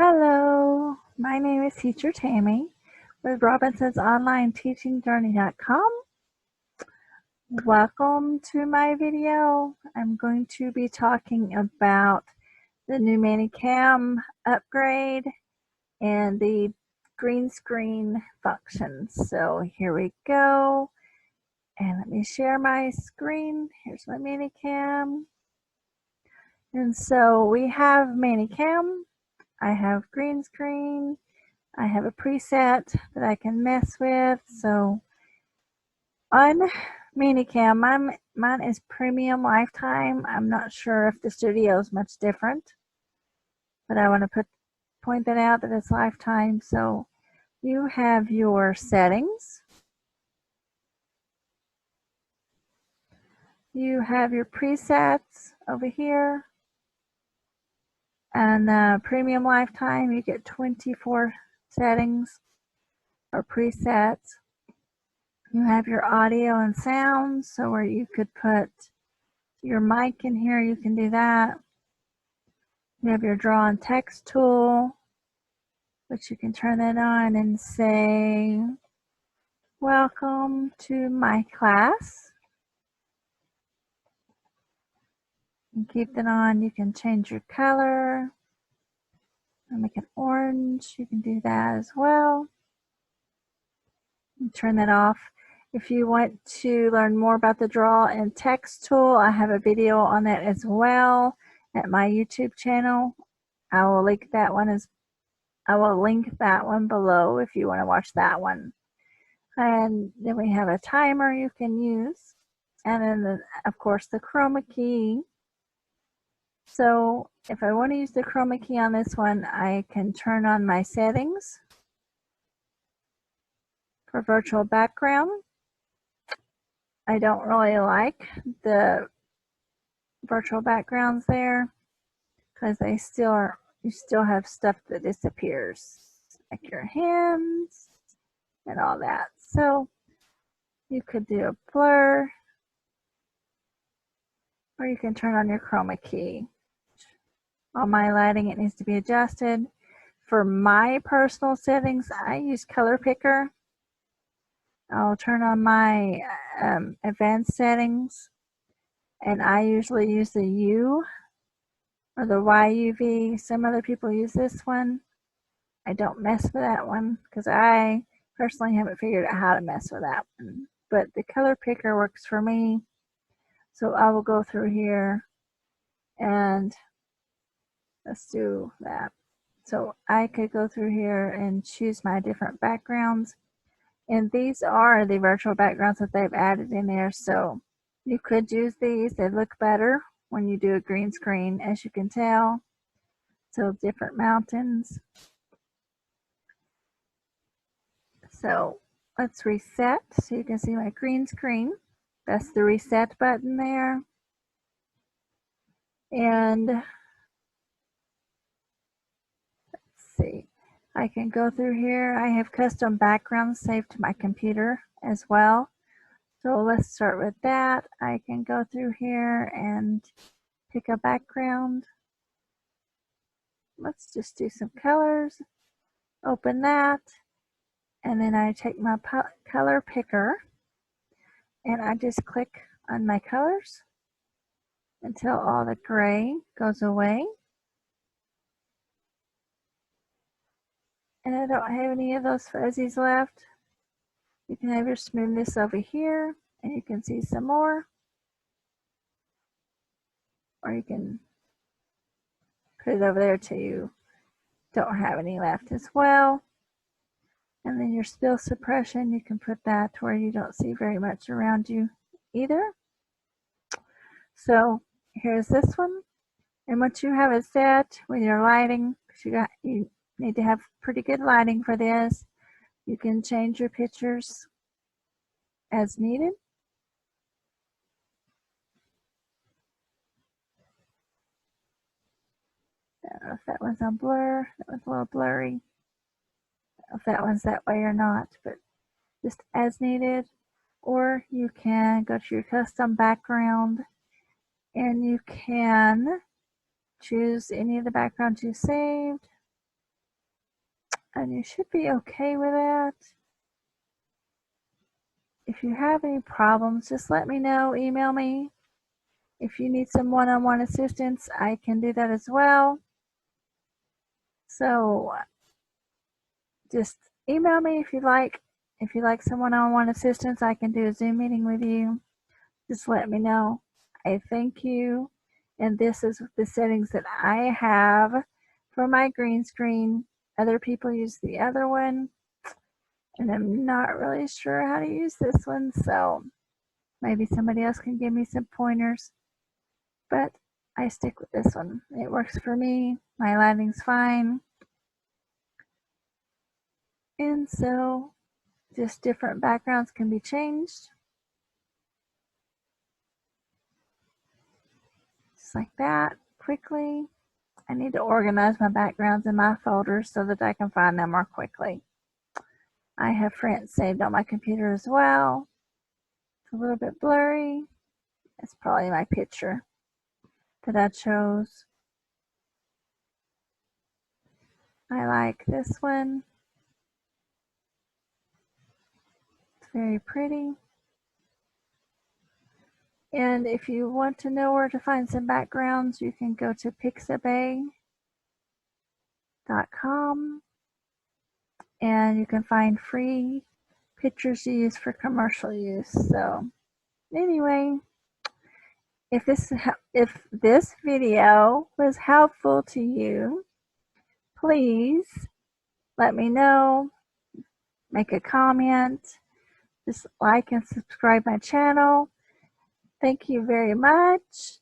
Hello, my name is Teacher Tammy with RobinsonsOnlineTeachingJourney.com. Welcome to my video. I'm going to be talking about the new Manycam upgrade and the green screen functions. So here we go. And let me share my screen. Here's my Manycam. And so we have Manycam. I have green screen. I have a preset that I can mess with. So on Manycam, mine is premium lifetime. I'm not sure if the studio is much different, but I want to point that out that it's lifetime. So you have your settings. You have your presets over here. And premium lifetime, you get 24 settings or presets. You have your audio and sound, so where you could put your mic in here, you can do that. You have your draw and text tool, which you can turn that on and say, welcome to my class. And keep that on. You can change your color and make it orange. You can do that as well. And turn that off. If you want to learn more about the draw and text tool, I have a video on that as well at my YouTube channel. I will link that one below if you want to watch that one. And then we have a timer you can use, and then of course the Chroma Key. So if I want to use the Chroma Key on this one, I can turn on my settings for virtual background. I don't really like the virtual backgrounds there because you still have stuff that disappears, like your hands and all that. So you could do a blur, or you can turn on your Chroma Key. On my lighting, it needs to be adjusted. For my personal settings, I use color picker. I'll turn on my advanced settings, and I usually use the U or the YUV. Some other people use this one. I don't mess with that one because I personally haven't figured out how to mess with that one. But the color picker works for me. So I will go through here and let's do that. So I could go through here and choose my different backgrounds. And these are the virtual backgrounds that they've added in there. So you could use these. They look better when you do a green screen, as you can tell. So different mountains. So let's reset so you can see my green screen. That's the reset button there. And let's see. I can go through here. I have custom backgrounds saved to my computer as well. So let's start with that. I can go through here and pick a background. Let's just do some colors. Open that. And then I take my color picker and I just click on my colors until all the gray goes away. And I don't have any of those fuzzies left. You can have your smoothness over here, and you can see some more. Or you can put it over there till you don't have any left as well. And then your spill suppression, you can put that to where you don't see very much around you either. So here's this one. And once you have it set with your lighting, you need to have pretty good lighting for this. You can change your pictures as needed. I don't know if that one's on blur. That was a little blurry. I don't know if that one's that way or not, but just as needed. Or you can go to your custom background and you can choose any of the backgrounds you saved. And you should be okay with that. If you have any problems, just let me know, email me. If you need some one-on-one assistance, I can do that as well. So just email me if you like. If you like some one-on-one assistance, I can do a Zoom meeting with you. Just let me know. I thank you. And this is the settings that I have for my green screen. Other people use the other one, and I'm not really sure how to use this one, so maybe somebody else can give me some pointers. But I stick with this one. It works for me. My lighting's fine. And so just different backgrounds can be changed. Just like that, quickly. I need to organize my backgrounds in my folders so that I can find them more quickly. I have France saved on my computer as well. It's a little bit blurry. It's probably my picture that I chose. I like this one. It's very pretty. And if you want to know where to find some backgrounds, you can go to pixabay.com and you can find free pictures to use for commercial use. So anyway, if this video was helpful to you, please let me know, make a comment, just like and subscribe my channel. Thank you very much.